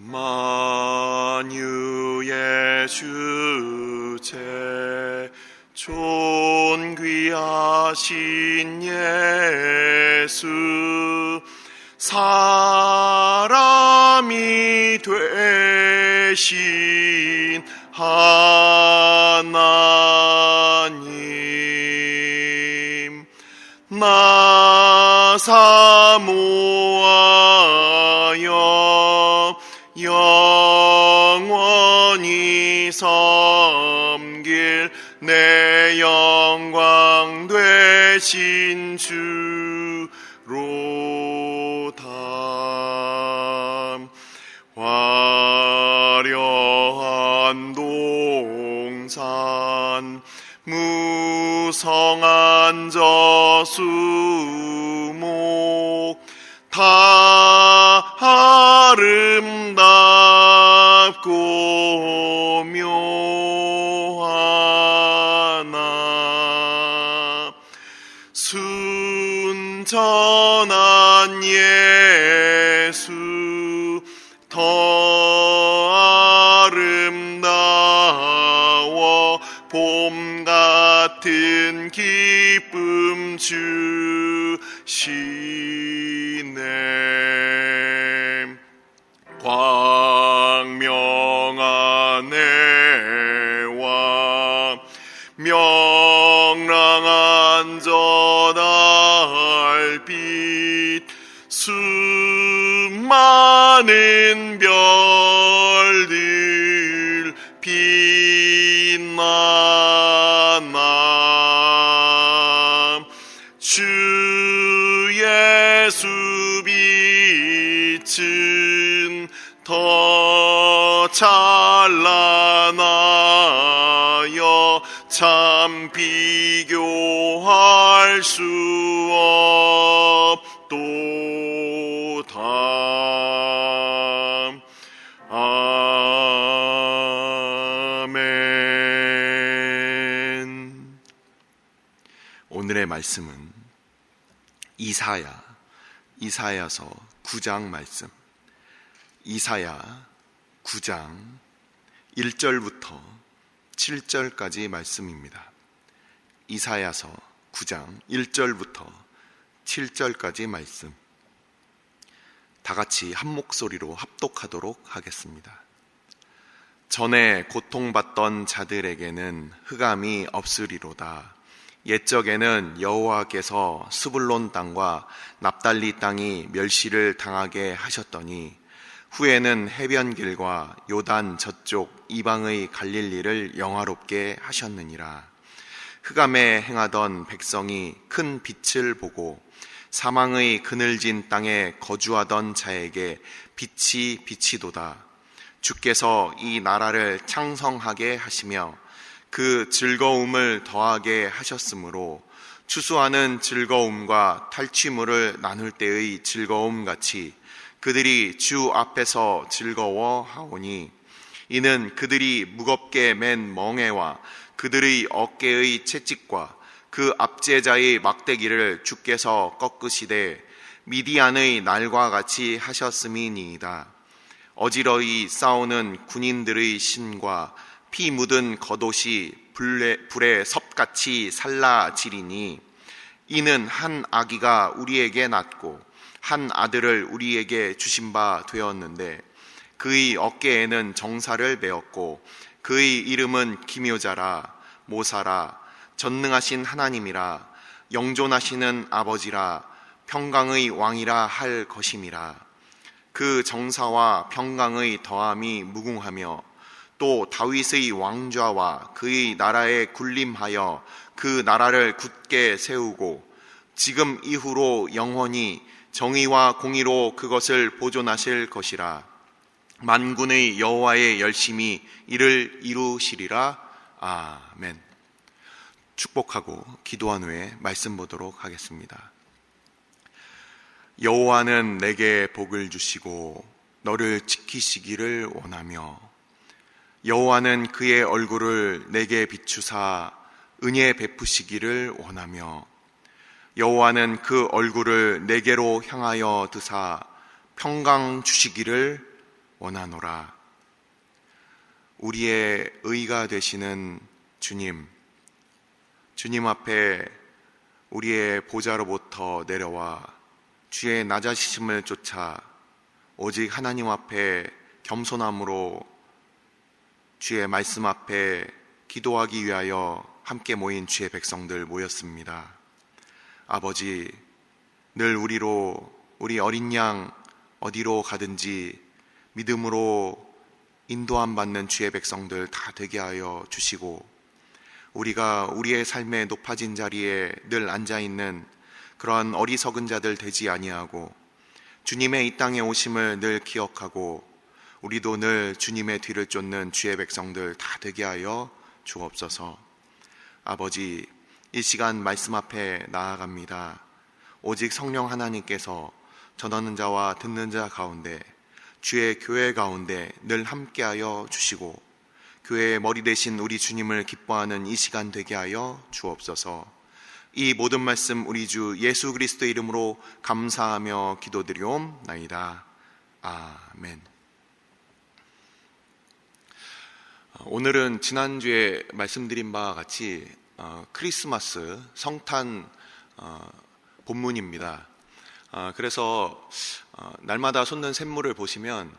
만유의 주체 존귀하신 예수, 사람이 되신 하나님, 나 사모하여 영원히 섬길 내 영광 되신 주로다. 화려한 동산 무성한 저수목 다 아름답고 묘하나, 순전한 예수 더 아름다워 봄 같은 기쁨 주시네. 광명한 해와 명랑한 저 달빛, 수많은 별들 빛나나, 주 예수 빛은 더 찬란하여 참 비교할 수 없도다. 아멘. 오늘의 말씀은 이사야서 9장 말씀, 이사야 9장 1절부터 7절까지 말씀입니다. 이사야서 9장 1절부터 7절까지 말씀, 다 같이 한 목소리로 합독하도록 하겠습니다. 전에 고통받던 자들에게는 흑암이 없으리로다. 옛적에는 여호와께서 스불론 땅과 납달리 땅이 멸시를 당하게 하셨더니 후에는 해변길과 요단 저쪽 이방의 갈릴리를 영화롭게 하셨느니라. 흑암에 행하던 백성이 큰 빛을 보고 사망의 그늘진 땅에 거주하던 자에게 빛이 비치도다. 주께서 이 나라를 창성하게 하시며 그 즐거움을 더하게 하셨으므로 추수하는 즐거움과 탈취물을 나눌 때의 즐거움같이 그들이 주 앞에서 즐거워하오니, 이는 그들이 무겁게 맨 멍에와 그들의 어깨의 채찍과 그 압제자의 막대기를 주께서 꺾으시되 미디안의 날과 같이 하셨음이니이다. 어지러이 싸우는 군인들의 신과 피 묻은 겉옷이 불에 섭같이 살라지리니, 이는 한 아기가 우리에게 낳고 한 아들을 우리에게 주신 바 되었는데 그의 어깨에는 정사를 메었고 그의 이름은 기묘자라, 모사라, 전능하신 하나님이라, 영존하시는 아버지라, 평강의 왕이라 할 것임이라. 그 정사와 평강의 더함이 무궁하며 또 다윗의 왕좌와 그의 나라에 군림하여 그 나라를 굳게 세우고 지금 이후로 영원히 정의와 공의로 그것을 보존하실 것이라. 만군의 여호와의 열심히 이를 이루시리라. 아멘. 축복하고 기도한 후에 말씀 보도록 하겠습니다. 여호와는 내게 복을 주시고 너를 지키시기를 원하며, 여호와는 그의 얼굴을 내게 비추사 은혜 베푸시기를 원하며, 여호와는 그 얼굴을 내게로 향하여 드사 평강 주시기를 원하노라. 우리의 의가 되시는 주님 앞에 우리의 보좌로부터 내려와 주의 낮아지심을 쫓아 오직 하나님 앞에 겸손함으로 주의 말씀 앞에 기도하기 위하여 함께 모인 주의 백성들 모였습니다. 아버지, 늘 우리 어린 양 어디로 가든지 믿음으로 인도함 받는 주의 백성들 다 되게 하여 주시고, 우리가 우리의 삶의 높아진 자리에 늘 앉아있는 그러한 어리석은 자들 되지 아니하고 주님의 이 땅에 오심을 늘 기억하고 우리도 늘 주님의 뒤를 쫓는 주의 백성들 다 되게 하여 주옵소서. 아버지, 이 시간 말씀 앞에 나아갑니다. 오직 성령 하나님께서 전하는 자와 듣는 자 가운데, 주의 교회 가운데 늘 함께하여 주시고 교회의 머리 되신 우리 주님을 기뻐하는 이 시간 되게 하여 주옵소서. 이 모든 말씀 우리 주 예수 그리스도의 이름으로 감사하며 기도드리옵나이다. 아멘. 오늘은 지난주에 말씀드린 바와 같이 크리스마스 성탄 본문입니다. 그래서 날마다 솟는 샘물을 보시면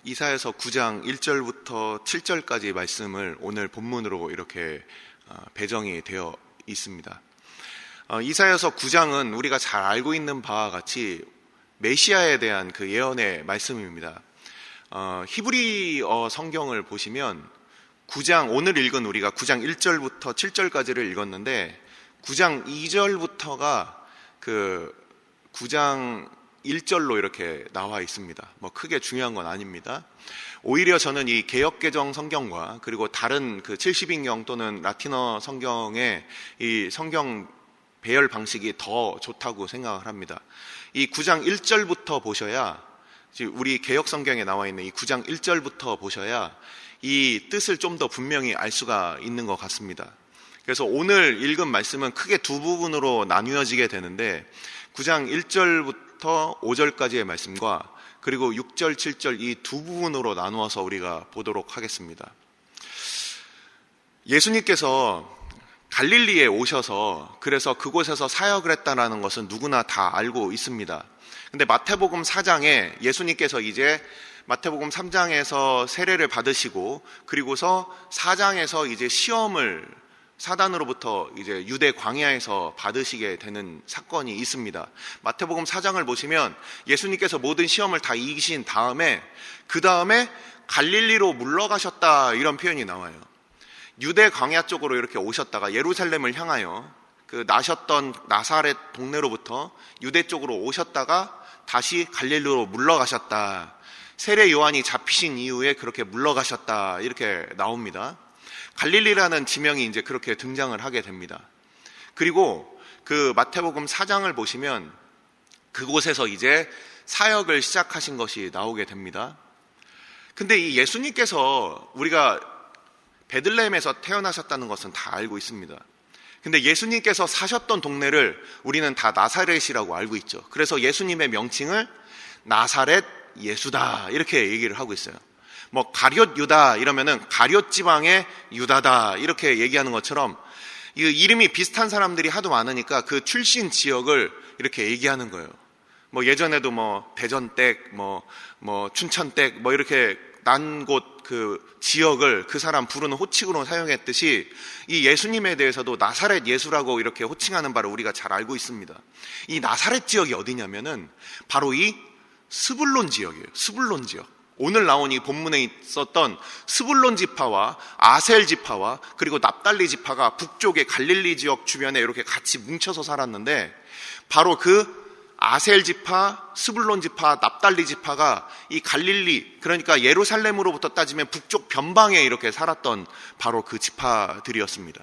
이사야서 9장 1절부터 7절까지 말씀을 오늘 본문으로 이렇게 배정이 되어 있습니다. 이사야서 9장은 우리가 잘 알고 있는 바와 같이 메시아에 대한 그 예언의 말씀입니다. 히브리어 성경을 보시면 9장, 오늘 읽은 우리가 9장 1절부터 7절까지를 읽었는데 9장 2절부터가 그 9장 1절로 이렇게 나와 있습니다. 뭐 크게 중요한 건 아닙니다. 오히려 저는 이 개역개정 성경과 그리고 다른 그 70인경 또는 라틴어 성경의 이 성경 배열 방식이 더 좋다고 생각을 합니다. 이 9장 1절부터 보셔야, 우리 개역 성경에 나와 있는 이 9장 1절부터 보셔야 이 뜻을 좀 더 분명히 알 수가 있는 것 같습니다. 그래서 오늘 읽은 말씀은 크게 두 부분으로 나뉘어지게 되는데 9장 1절부터 5절까지의 말씀과 그리고 6절, 7절 이 두 부분으로 나누어서 우리가 보도록 하겠습니다. 예수님께서 갈릴리에 오셔서 그래서 그곳에서 사역을 했다는 것은 누구나 다 알고 있습니다. 근데 마태복음 4장에 예수님께서 이제 마태복음 3장에서 세례를 받으시고 그리고서 4장에서 이제 시험을 사단으로부터 이제 유대 광야에서 받으시게 되는 사건이 있습니다. 마태복음 4장을 보시면 예수님께서 모든 시험을 다 이기신 다음에 그 다음에 갈릴리로 물러가셨다 이런 표현이 나와요. 유대 광야 쪽으로 이렇게 오셨다가 예루살렘을 향하여 그 나셨던 나사렛 동네로부터 유대 쪽으로 오셨다가 다시 갈릴리로 물러가셨다. 세례 요한이 잡히신 이후에 그렇게 물러가셨다 이렇게 나옵니다. 갈릴리라는 지명이 이제 그렇게 등장을 하게 됩니다. 그리고 그 마태복음 4장을 보시면 그곳에서 이제 사역을 시작하신 것이 나오게 됩니다. 근데 이 예수님께서 우리가 베들레헴에서 태어나셨다는 것은 다 알고 있습니다. 근데 예수님께서 사셨던 동네를 우리는 다 나사렛이라고 알고 있죠. 그래서 예수님의 명칭을 나사렛 예수다 이렇게 얘기를 하고 있어요. 뭐 가룟 유다 이러면은 가룟 지방의 유다다 이렇게 얘기하는 것처럼 이 이름이 비슷한 사람들이 하도 많으니까 그 출신 지역을 이렇게 얘기하는 거예요. 뭐 예전에도 뭐 대전댁 뭐 춘천댁 뭐 이렇게 난 곳 그 지역을 그 사람 부르는 호칭으로 사용했듯이 이 예수님에 대해서도 나사렛 예수라고 이렇게 호칭하는 바를 우리가 잘 알고 있습니다. 이 나사렛 지역이 어디냐면은 바로 이 스불론 지역이에요. 스불론 지역. 오늘 나온 이 본문에 있었던 스불론 지파와 아셀 지파와 그리고 납달리 지파가 북쪽의 갈릴리 지역 주변에 이렇게 같이 뭉쳐서 살았는데 바로 그 아셀 지파, 스불론 지파, 납달리 지파가 이 갈릴리 그러니까 예루살렘으로부터 따지면 북쪽 변방에 이렇게 살았던 바로 그 지파들이었습니다.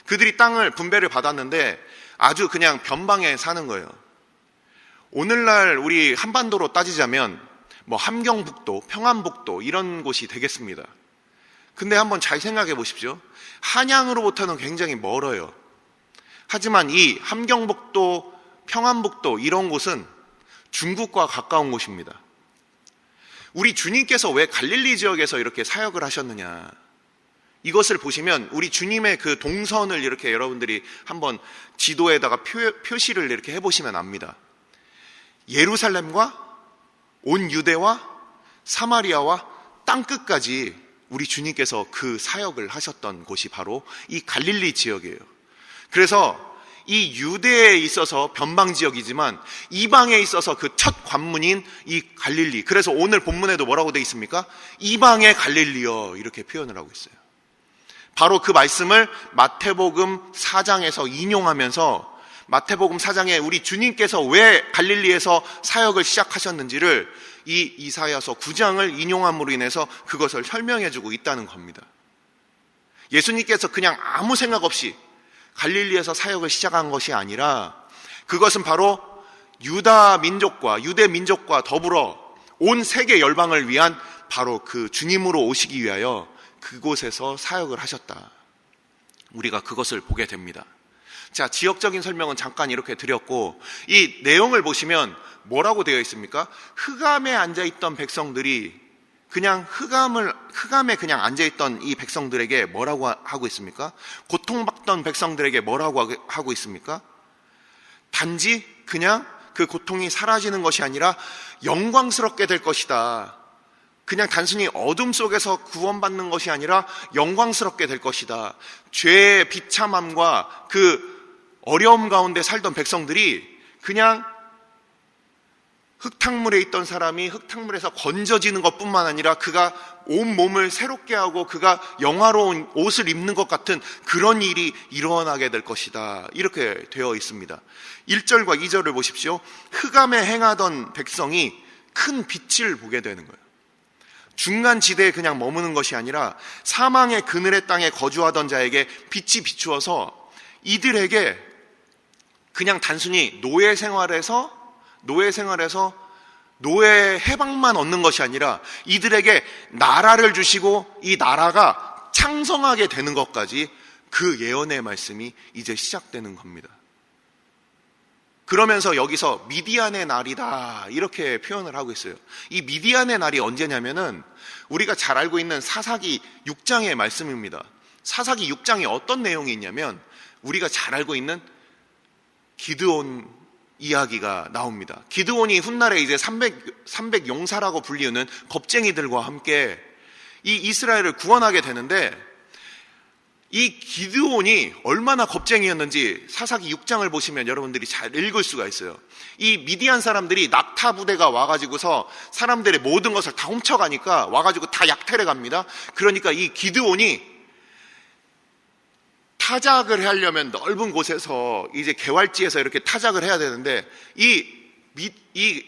그들이 땅을 분배를 받았는데 아주 그냥 변방에 사는 거예요. 오늘날 우리 한반도로 따지자면 뭐 함경북도, 평안북도 이런 곳이 되겠습니다. 근데 한번 잘 생각해 보십시오. 한양으로부터는 굉장히 멀어요. 하지만 이 함경북도, 평안북도 이런 곳은 중국과 가까운 곳입니다. 우리 주님께서 왜 갈릴리 지역에서 이렇게 사역을 하셨느냐, 이것을 보시면 우리 주님의 그 동선을 이렇게 여러분들이 한번 지도에다가 표시를 이렇게 해보시면 압니다. 예루살렘과 온 유대와 사마리아와 땅끝까지 우리 주님께서 그 사역을 하셨던 곳이 바로 이 갈릴리 지역이에요. 그래서 이 유대에 있어서 변방 지역이지만 이방에 있어서 그 첫 관문인 이 갈릴리, 그래서 오늘 본문에도 뭐라고 되어 있습니까? 이방의 갈릴리여, 이렇게 표현을 하고 있어요. 바로 그 말씀을 마태복음 4장에서 인용하면서 마태복음 4장에 우리 주님께서 왜 갈릴리에서 사역을 시작하셨는지를 이 이사야서 9장을 인용함으로 인해서 그것을 설명해주고 있다는 겁니다. 예수님께서 그냥 아무 생각 없이 갈릴리에서 사역을 시작한 것이 아니라 그것은 바로 유다 민족과 유대 민족과 더불어 온 세계 열방을 위한 바로 그 주님으로 오시기 위하여 그곳에서 사역을 하셨다. 우리가 그것을 보게 됩니다. 자, 지역적인 설명은 잠깐 이렇게 드렸고, 이 내용을 보시면 뭐라고 되어 있습니까? 흑암에 앉아있던 백성들이 그냥 흑암에 그냥 앉아있던 이 백성들에게 뭐라고 하고 있습니까? 고통받던 백성들에게 뭐라고 하고 있습니까? 단지 그냥 그 고통이 사라지는 것이 아니라 영광스럽게 될 것이다. 그냥 단순히 어둠 속에서 구원받는 것이 아니라 영광스럽게 될 것이다. 죄의 비참함과 그 어려움 가운데 살던 백성들이 그냥 흙탕물에 있던 사람이 흙탕물에서 건져지는 것뿐만 아니라 그가 온 몸을 새롭게 하고 그가 영화로운 옷을 입는 것 같은 그런 일이 일어나게 될 것이다. 이렇게 되어 있습니다. 1절과 2절을 보십시오. 흑암에 행하던 백성이 큰 빛을 보게 되는 거예요. 중간 지대에 그냥 머무는 것이 아니라 사망의 그늘의 땅에 거주하던 자에게 빛이 비추어서 이들에게 그냥 단순히 노예 생활에서 노예 해방만 얻는 것이 아니라 이들에게 나라를 주시고 이 나라가 창성하게 되는 것까지 그 예언의 말씀이 이제 시작되는 겁니다. 그러면서 여기서 미디안의 날이다, 이렇게 표현을 하고 있어요. 이 미디안의 날이 언제냐면은 우리가 잘 알고 있는 사사기 6장의 말씀입니다. 사사기 6장에 어떤 내용이 있냐면 우리가 잘 알고 있는 기드온 이야기가 나옵니다. 기드온이 훗날에 이제 300 용사라고 불리우는 겁쟁이들과 함께 이 이스라엘을 구원하게 되는데, 이 기드온이 얼마나 겁쟁이였는지 사사기 6장을 보시면 여러분들이 잘 읽을 수가 있어요. 이 미디안 사람들이 낙타 부대가 와가지고서 사람들의 모든 것을 다 훔쳐가니까 와가지고 다 약탈해 갑니다. 그러니까 이 기드온이 타작을 하려면 넓은 곳에서 이제 개활지에서 이렇게 타작을 해야 되는데 이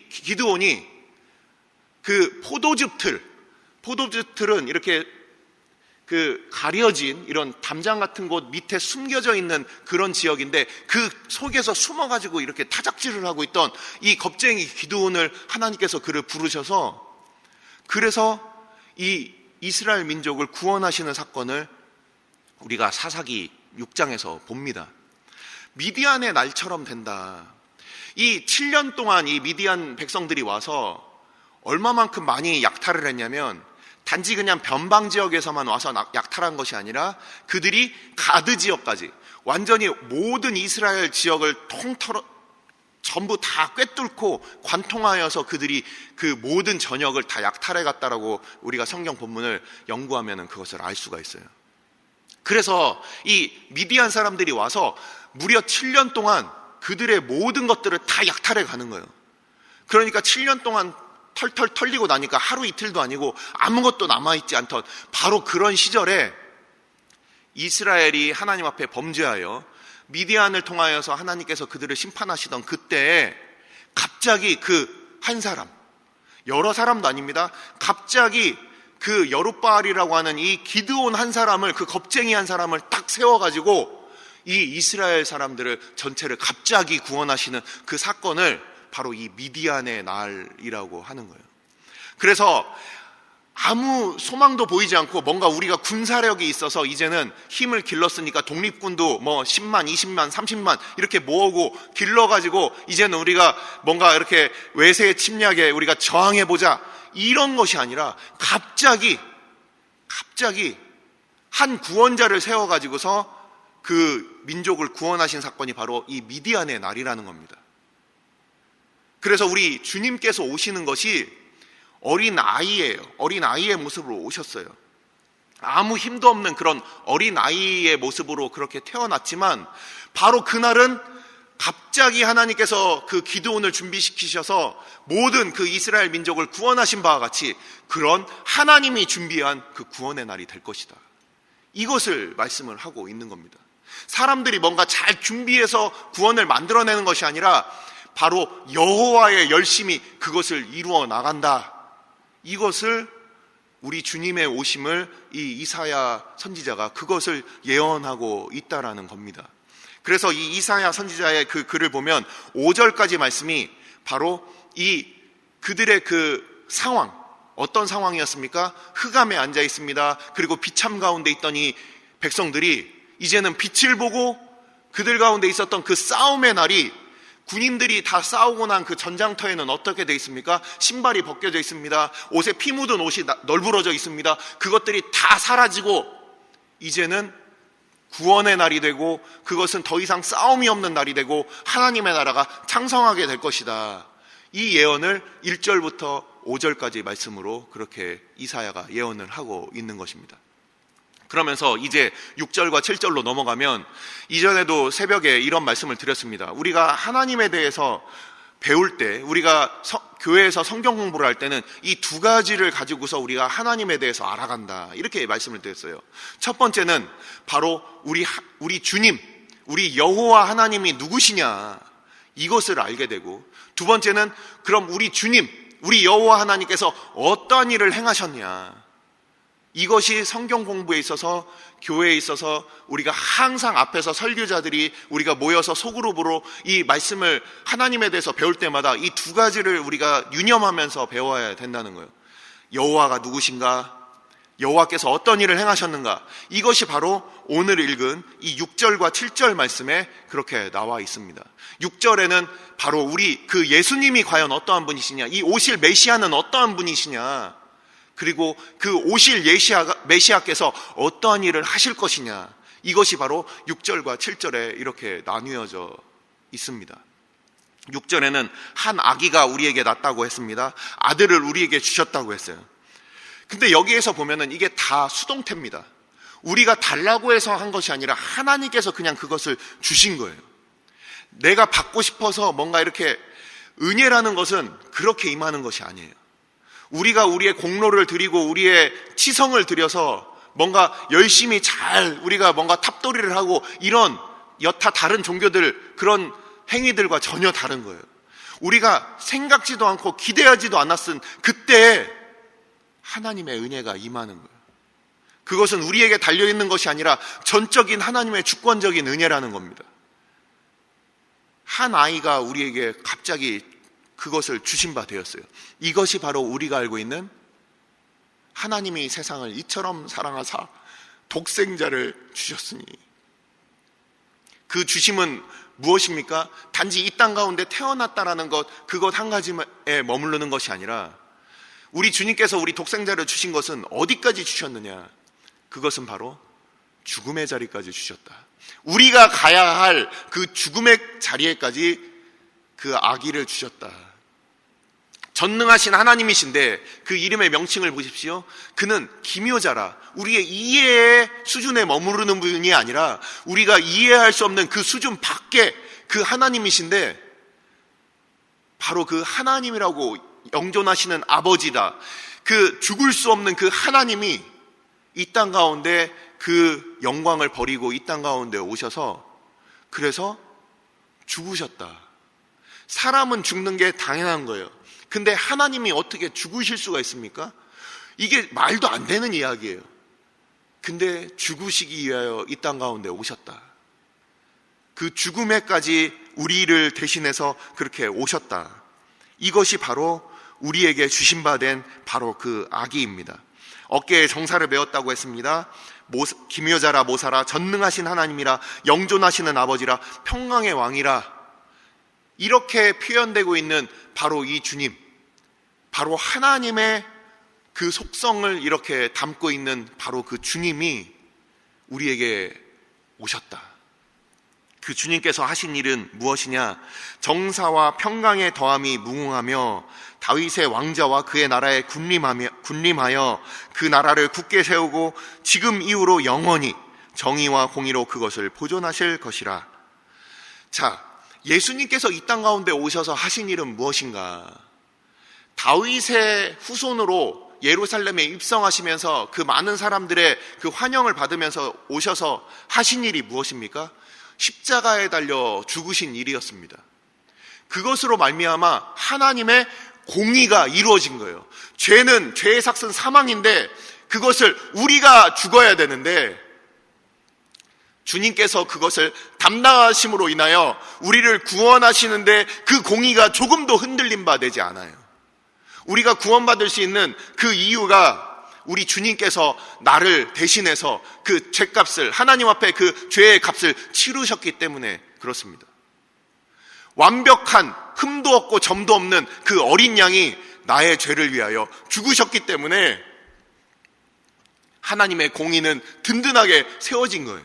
기드온이 그 포도즙틀은 이렇게 그 가려진 이런 담장 같은 곳 밑에 숨겨져 있는 그런 지역인데 그 속에서 숨어가지고 이렇게 타작질을 하고 있던 이 겁쟁이 기드온을 하나님께서 그를 부르셔서 그래서 이 이스라엘 민족을 구원하시는 사건을 우리가 사사기 6장에서 봅니다. 미디안의 날처럼 된다. 이 7년 동안 이 미디안 백성들이 와서 얼마만큼 많이 약탈을 했냐면 단지 그냥 변방 지역에서만 와서 약탈한 것이 아니라 그들이 가드 지역까지 완전히 모든 이스라엘 지역을 통틀어 전부 다 꿰뚫고 관통하여서 그들이 그 모든 전역을 다 약탈해 갔다라고 우리가 성경 본문을 연구하면 그것을 알 수가 있어요. 그래서 이 미디안 사람들이 와서 무려 7년 동안 그들의 모든 것들을 다 약탈해 가는 거예요. 그러니까 7년 동안 털털 털리고 나니까 하루 이틀도 아니고 아무것도 남아있지 않던 바로 그런 시절에 이스라엘이 하나님 앞에 범죄하여 미디안을 통하여서 하나님께서 그들을 심판하시던 그때에 갑자기 그 한 사람, 여러 사람도 아닙니다. 갑자기 그 여룻바알이라고 하는 이 기드온 한 사람을, 그 겁쟁이 한 사람을 딱 세워가지고 이 이스라엘 사람들을 전체를 갑자기 구원하시는 그 사건을 바로 이 미디안의 날이라고 하는 거예요. 그래서 아무 소망도 보이지 않고 뭔가 우리가 군사력이 있어서 이제는 힘을 길렀으니까 독립군도 뭐 10만, 20만, 30만 이렇게 모으고 길러가지고 이제는 우리가 뭔가 이렇게 외세의 침략에 우리가 저항해보자, 이런 것이 아니라 갑자기 한 구원자를 세워가지고서 그 민족을 구원하신 사건이 바로 이 미디안의 날이라는 겁니다. 그래서 우리 주님께서 오시는 것이 어린 아이예요. 어린 아이의 모습으로 오셨어요. 아무 힘도 없는 그런 어린 아이의 모습으로 그렇게 태어났지만 바로 그날은 갑자기 하나님께서 그 기드온을 준비시키셔서 모든 그 이스라엘 민족을 구원하신 바와 같이 그런 하나님이 준비한 그 구원의 날이 될 것이다. 이것을 말씀을 하고 있는 겁니다. 사람들이 뭔가 잘 준비해서 구원을 만들어내는 것이 아니라 바로 여호와의 열심히 그것을 이루어 나간다. 이것을 우리 주님의 오심을 이 이사야 선지자가 그것을 예언하고 있다라는 겁니다. 그래서 이 이사야 선지자의 그 글을 보면 5절까지 말씀이 바로 이 그들의 그 상황, 어떤 상황이었습니까? 흑암에 앉아 있습니다. 그리고 비참 가운데 있던 이 백성들이 이제는 빛을 보고 그들 가운데 있었던 그 싸움의 날이, 군인들이 다 싸우고 난 그 전장터에는 어떻게 돼 있습니까? 신발이 벗겨져 있습니다. 옷에 피 묻은 옷이 널브러져 있습니다. 그것들이 다 사라지고 이제는 구원의 날이 되고 그것은 더 이상 싸움이 없는 날이 되고 하나님의 나라가 창성하게 될 것이다. 이 예언을 1절부터 5절까지 말씀으로 그렇게 이사야가 예언을 하고 있는 것입니다. 그러면서 이제 6절과 7절로 넘어가면, 이전에도 새벽에 이런 말씀을 드렸습니다. 우리가 하나님에 대해서 배울 때, 우리가 교회에서 성경 공부를 할 때는 이 두 가지를 가지고서 우리가 하나님에 대해서 알아간다, 이렇게 말씀을 드렸어요. 첫 번째는 바로 우리 주님, 우리 여호와 하나님이 누구시냐, 이것을 알게 되고, 두 번째는 그럼 우리 주님, 우리 여호와 하나님께서 어떠한 일을 행하셨냐, 이것이 성경 공부에 있어서, 교회에 있어서 우리가 항상 앞에서 설교자들이 우리가 모여서 소그룹으로 이 말씀을 하나님에 대해서 배울 때마다 이 두 가지를 우리가 유념하면서 배워야 된다는 거예요. 여호와가 누구신가, 여호와께서 어떤 일을 행하셨는가, 이것이 바로 오늘 읽은 이 6절과 7절 말씀에 그렇게 나와 있습니다. 6절에는 바로 우리 그 예수님이 과연 어떠한 분이시냐, 이 오실 메시아는 어떠한 분이시냐, 그리고 그 오실 메시아께서 어떠한 일을 하실 것이냐, 이것이 바로 6절과 7절에 이렇게 나뉘어져 있습니다. 6절에는 한 아기가 우리에게 낳았다고 했습니다. 아들을 우리에게 주셨다고 했어요. 근데 여기에서 보면은 이게 다 수동태입니다. 우리가 달라고 해서 한 것이 아니라 하나님께서 그냥 그것을 주신 거예요. 내가 받고 싶어서 뭔가 이렇게, 은혜라는 것은 그렇게 임하는 것이 아니에요. 우리가 우리의 공로를 드리고 우리의 치성을 들여서 뭔가 열심히 우리가 뭔가 탑도리를 하고 이런 여타 다른 종교들 그런 행위들과 전혀 다른 거예요. 우리가 생각지도 않고 기대하지도 않았은 그때 하나님의 은혜가 임하는 거예요. 그것은 우리에게 달려있는 것이 아니라 전적인 하나님의 주권적인 은혜라는 겁니다. 한 아이가 우리에게 갑자기 그것을 주신 바 되었어요. 이것이 바로 우리가 알고 있는 하나님이 세상을 이처럼 사랑하사 독생자를 주셨으니, 그 주심은 무엇입니까? 단지 이 땅 가운데 태어났다라는 것, 그것 한 가지에 머무르는 것이 아니라 우리 주님께서 우리 독생자를 주신 것은 어디까지 주셨느냐, 그것은 바로 죽음의 자리까지 주셨다. 우리가 가야 할 그 죽음의 자리에까지 그 아기를 주셨다. 전능하신 하나님이신데 그 이름의 명칭을 보십시오. 그는 기묘자라, 우리의 이해의 수준에 머무르는 분이 아니라 우리가 이해할 수 없는 그 수준 밖에 그 하나님이신데, 바로 그 하나님이라고 영존하시는 아버지다. 그 죽을 수 없는 그 하나님이 이 땅 가운데 그 영광을 버리고 이 땅 가운데 오셔서 그래서 죽으셨다. 사람은 죽는 게 당연한 거예요. 근데 하나님이 어떻게 죽으실 수가 있습니까? 이게 말도 안 되는 이야기예요. 근데 죽으시기 위하여 이 땅 가운데 오셨다. 그 죽음에까지 우리를 대신해서 그렇게 오셨다. 이것이 바로 우리에게 주신 바 된 바로 그 아기입니다. 어깨에 정사를 메었다고 했습니다. 기묘자라 모사라 전능하신 하나님이라 영존하시는 아버지라 평강의 왕이라, 이렇게 표현되고 있는 바로 이 주님, 바로 하나님의 그 속성을 이렇게 담고 있는 바로 그 주님이 우리에게 오셨다. 그 주님께서 하신 일은 무엇이냐? 정사와 평강의 더함이 무궁하며 다윗의 왕자와 그의 나라에 군림하여 그 나라를 굳게 세우고 지금 이후로 영원히 정의와 공의로 그것을 보존하실 것이라. 자, 예수님께서 이 땅 가운데 오셔서 하신 일은 무엇인가? 다윗의 후손으로 예루살렘에 입성하시면서 그 많은 사람들의 그 환영을 받으면서 오셔서 하신 일이 무엇입니까? 십자가에 달려 죽으신 일이었습니다. 그것으로 말미암아 하나님의 공의가 이루어진 거예요. 죄의 삭은 사망인데 그것을 우리가 죽어야 되는데 주님께서 그것을 담당하심으로 인하여 우리를 구원하시는데 그 공의가 조금도 흔들림 바 되지 않아요. 우리가 구원받을 수 있는 그 이유가 우리 주님께서 나를 대신해서 그 죄값을, 하나님 앞에 그 죄의 값을 치르셨기 때문에 그렇습니다. 완벽한 흠도 없고 점도 없는 그 어린 양이 나의 죄를 위하여 죽으셨기 때문에 하나님의 공의는 든든하게 세워진 거예요.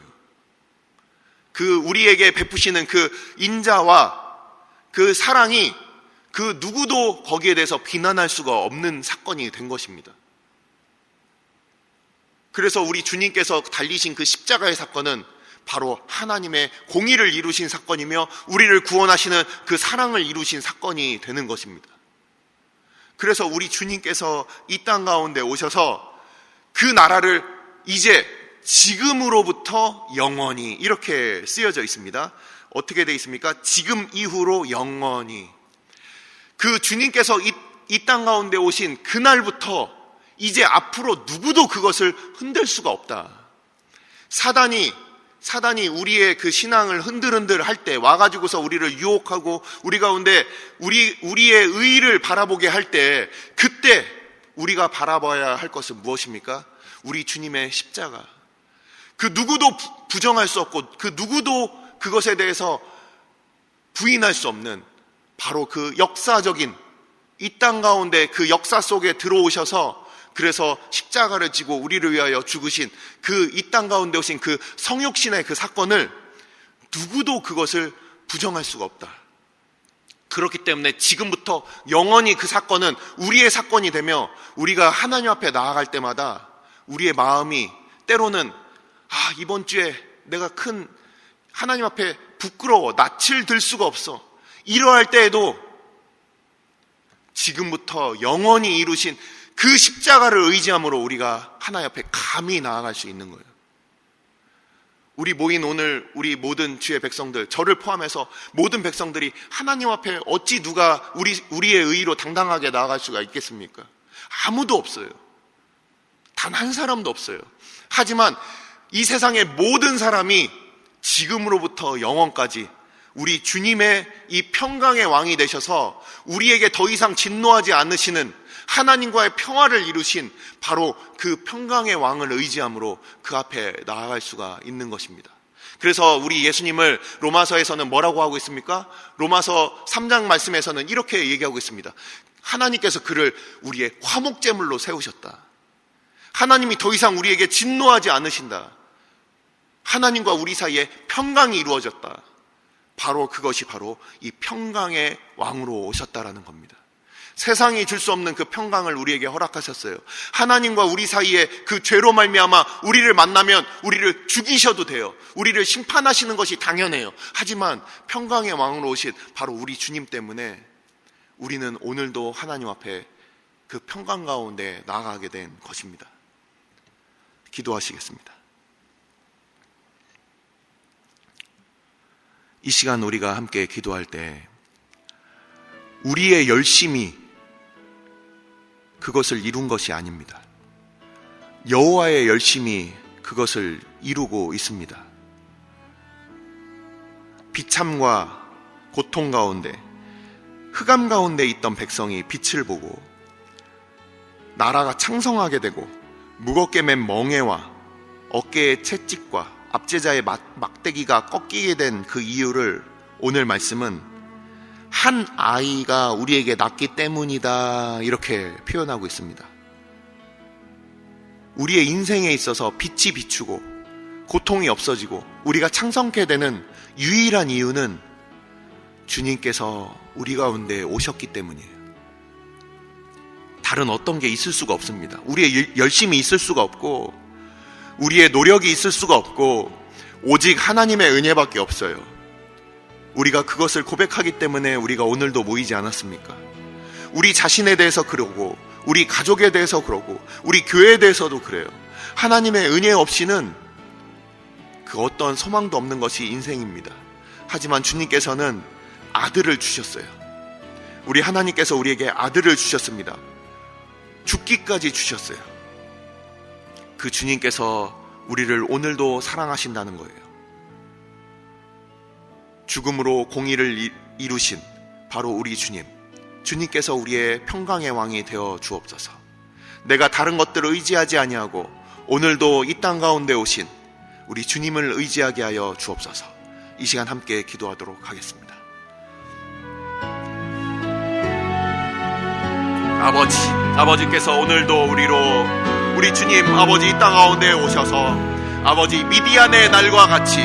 그 우리에게 베푸시는 그 인자와 그 사랑이 그 누구도 거기에 대해서 비난할 수가 없는 사건이 된 것입니다. 그래서 우리 주님께서 달리신 그 십자가의 사건은 바로 하나님의 공의를 이루신 사건이며 우리를 구원하시는 그 사랑을 이루신 사건이 되는 것입니다. 그래서 우리 주님께서 이 땅 가운데 오셔서 그 나라를 이제 지금으로부터 영원히, 이렇게 쓰여져 있습니다. 어떻게 되어 있습니까? 지금 이후로 영원히. 그 주님께서 이 땅 가운데 오신 그날부터 이제 앞으로 누구도 그것을 흔들 수가 없다. 사단이 우리의 그 신앙을 흔들흔들 할 때, 와가지고서 우리를 유혹하고 우리 가운데 우리의 의의를 바라보게 할 때, 그때 우리가 바라봐야 할 것은 무엇입니까? 우리 주님의 십자가. 그 누구도 부정할 수 없고 그 누구도 그것에 대해서 부인할 수 없는 바로 그 역사적인 이 땅 가운데 그 역사 속에 들어오셔서 그래서 십자가를 지고 우리를 위하여 죽으신 그 이 땅 가운데 오신 그 성육신의 그 사건을 누구도 그것을 부정할 수가 없다. 그렇기 때문에 지금부터 영원히 그 사건은 우리의 사건이 되며 우리가 하나님 앞에 나아갈 때마다 우리의 마음이 때로는 이번 주에 내가 큰 하나님 앞에 부끄러워, 낯을 들 수가 없어, 이러할 때에도 지금부터 영원히 이루신 그 십자가를 의지함으로 우리가 하나님 앞에 감히 나아갈 수 있는 거예요. 우리 모인 오늘 우리 모든 주의 백성들, 저를 포함해서 모든 백성들이 하나님 앞에 어찌 누가 우리의 의의로 당당하게 나아갈 수가 있겠습니까? 아무도 없어요. 단 한 사람도 없어요. 하지만 이 세상의 모든 사람이 지금으로부터 영원까지 우리 주님의 이 평강의 왕이 되셔서 우리에게 더 이상 진노하지 않으시는 하나님과의 평화를 이루신 바로 그 평강의 왕을 의지함으로 그 앞에 나아갈 수가 있는 것입니다. 그래서 우리 예수님을 로마서에서는 뭐라고 하고 있습니까? 로마서 3장 말씀에서는 이렇게 얘기하고 있습니다. 하나님께서 그를 우리의 화목제물로 세우셨다. 하나님이 더 이상 우리에게 진노하지 않으신다. 하나님과 우리 사이에 평강이 이루어졌다. 바로 그것이 바로 이 평강의 왕으로 오셨다라는 겁니다. 세상이 줄 수 없는 그 평강을 우리에게 허락하셨어요. 하나님과 우리 사이에 그 죄로 말미암아 우리를 만나면 우리를 죽이셔도 돼요. 우리를 심판하시는 것이 당연해요. 하지만 평강의 왕으로 오신 바로 우리 주님 때문에 우리는 오늘도 하나님 앞에 그 평강 가운데 나아가게 된 것입니다. 기도하시겠습니다. 이 시간 우리가 함께 기도할 때 우리의 열심이 그것을 이룬 것이 아닙니다. 여호와의 열심이 그것을 이루고 있습니다. 비참과 고통 가운데, 흑암 가운데 있던 백성이 빛을 보고 나라가 창성하게 되고 무겁게 맨 멍에와 어깨의 채찍과 압제자의 막대기가 꺾이게 된 그 이유를 오늘 말씀은 한 아이가 우리에게 낳기 때문이다, 이렇게 표현하고 있습니다. 우리의 인생에 있어서 빛이 비추고 고통이 없어지고 우리가 창성케 되는 유일한 이유는 주님께서 우리 가운데 오셨기 때문이에요. 다른 어떤 게 있을 수가 없습니다. 우리의 열심이 있을 수가 없고 우리의 노력이 있을 수가 없고 오직 하나님의 은혜밖에 없어요. 우리가 그것을 고백하기 때문에 우리가 오늘도 모이지 않았습니까? 우리 자신에 대해서 그러고 우리 가족에 대해서 그러고 우리 교회에 대해서도 그래요. 하나님의 은혜 없이는 그 어떤 소망도 없는 것이 인생입니다. 하지만 주님께서는 아들을 주셨어요. 우리 하나님께서 우리에게 아들을 주셨습니다. 죽기까지 주셨어요. 그 주님께서 우리를 오늘도 사랑하신다는 거예요. 죽음으로 공의를 이루신 바로 우리 주님께서 우리의 평강의 왕이 되어 주옵소서. 내가 다른 것들을 의지하지 아니하고 오늘도 이 땅 가운데 오신 우리 주님을 의지하게 하여 주옵소서. 이 시간 함께 기도하도록 하겠습니다. 아버지께서 오늘도 우리 주님 아버지 이 땅 가운데 오셔서 아버지 미디안의 날과 같이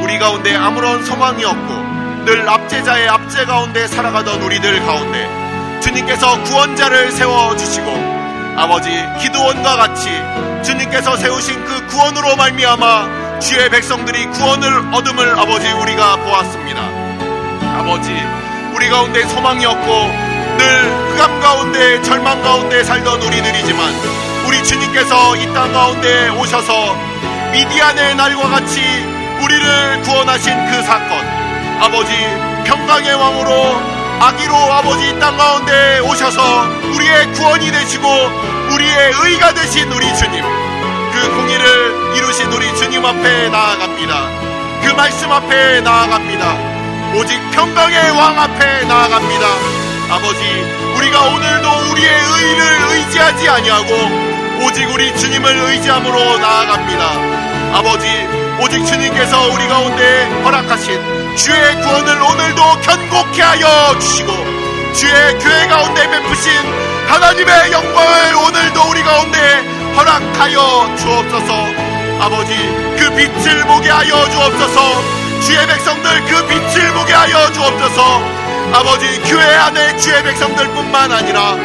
우리 가운데 아무런 소망이 없고 늘 압제자의 압제 가운데 살아가던 우리들 가운데 주님께서 구원자를 세워주시고 아버지 기드온과 같이 주님께서 세우신 그 구원으로 말미암아 주의 백성들이 구원을 얻음을 아버지 우리가 보았습니다. 아버지 우리 가운데 소망이 없고 늘 흑암 가운데 절망 가운데 살던 우리들이지만 우리 주님께서 이 땅 가운데 오셔서 미디안의 날과 같이 우리를 구원하신 그 사건, 아버지 평강의 왕으로 아기로 아버지 이 땅 가운데 오셔서 우리의 구원이 되시고 우리의 의가 되신 우리 주님, 그 공의를 이루신 우리 주님 앞에 나아갑니다. 그 말씀 앞에 나아갑니다. 오직 평강의 왕 앞에 나아갑니다. 아버지 우리가 오늘도 우리의 의를 의지하지 아니하고 오직 우리 주님을 의지함으로 나아갑니다. 아버지 오직 주님께서 우리 가운데 허락하신 주의 구원을 오늘도 견고케 하여 주시고 주의 교회 가운데 베푸신 하나님의 영광을 오늘도 우리 가운데 허락하여 주옵소서. 아버지 그 빛을 보게 하여 주옵소서. 주의 백성들 그 빛을 보게 하여 주옵소서. 아버지 교회 안에 주의 백성들 뿐만 아니라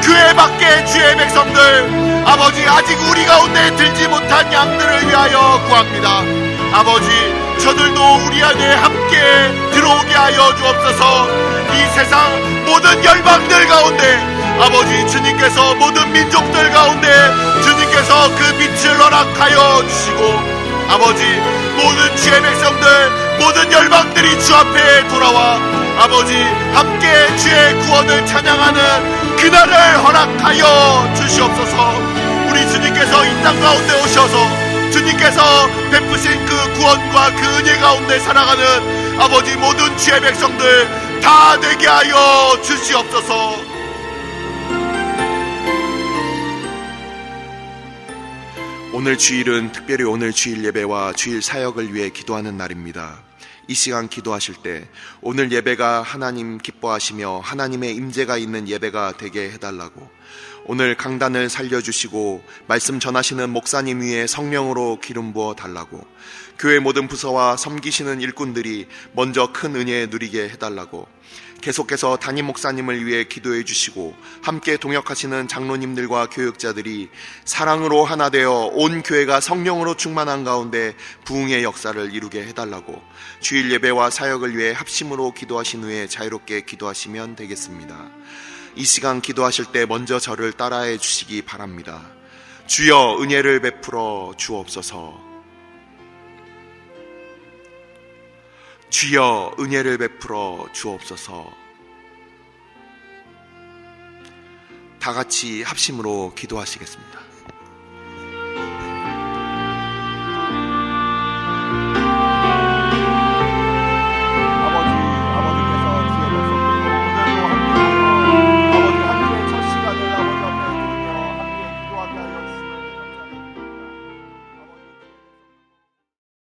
교회 밖에 주의 백성들 아버지 아직 우리 가운데 들지 못한 양들을 위하여 구합니다. 아버지 저들도 우리 안에 함께 들어오게 하여 주옵소서. 이 세상 모든 열방들 가운데 아버지 주님께서 모든 민족들 가운데 주님께서 그 빛을 허락하여 주시고 아버지 모든 주의 백성들 모든 열방들이 주 앞에 돌아와 아버지 함께 주의 구원을 찬양하는 그날을 허락하여 주시옵소서. 우리 주님께서 이 땅 가운데 오셔서 주님께서 베푸신 그 구원과 그 은혜 가운데 살아가는 아버지 모든 주의 백성들 다 되게 하여 주시옵소서. 오늘 주일은 특별히 오늘 주일 예배와 주일 사역을 위해 기도하는 날입니다. 이 시간 기도하실 때 오늘 예배가 하나님 기뻐하시며 하나님의 임재가 있는 예배가 되게 해달라고, 오늘 강단을 살려주시고 말씀 전하시는 목사님 위에 성령으로 기름 부어 달라고, 교회 모든 부서와 섬기시는 일꾼들이 먼저 큰 은혜 누리게 해달라고, 계속해서 담임 목사님을 위해 기도해 주시고 함께 동역하시는 장로님들과 교육자들이 사랑으로 하나 되어 온 교회가 성령으로 충만한 가운데 부흥의 역사를 이루게 해달라고, 주일 예배와 사역을 위해 합심으로 기도하신 후에 자유롭게 기도하시면 되겠습니다. 이 시간 기도하실 때 먼저 저를 따라해 주시기 바랍니다. 주여 은혜를 베풀어 주옵소서. 주여 은혜를 베풀어 주옵소서. 다 같이 합심으로 기도하시겠습니다.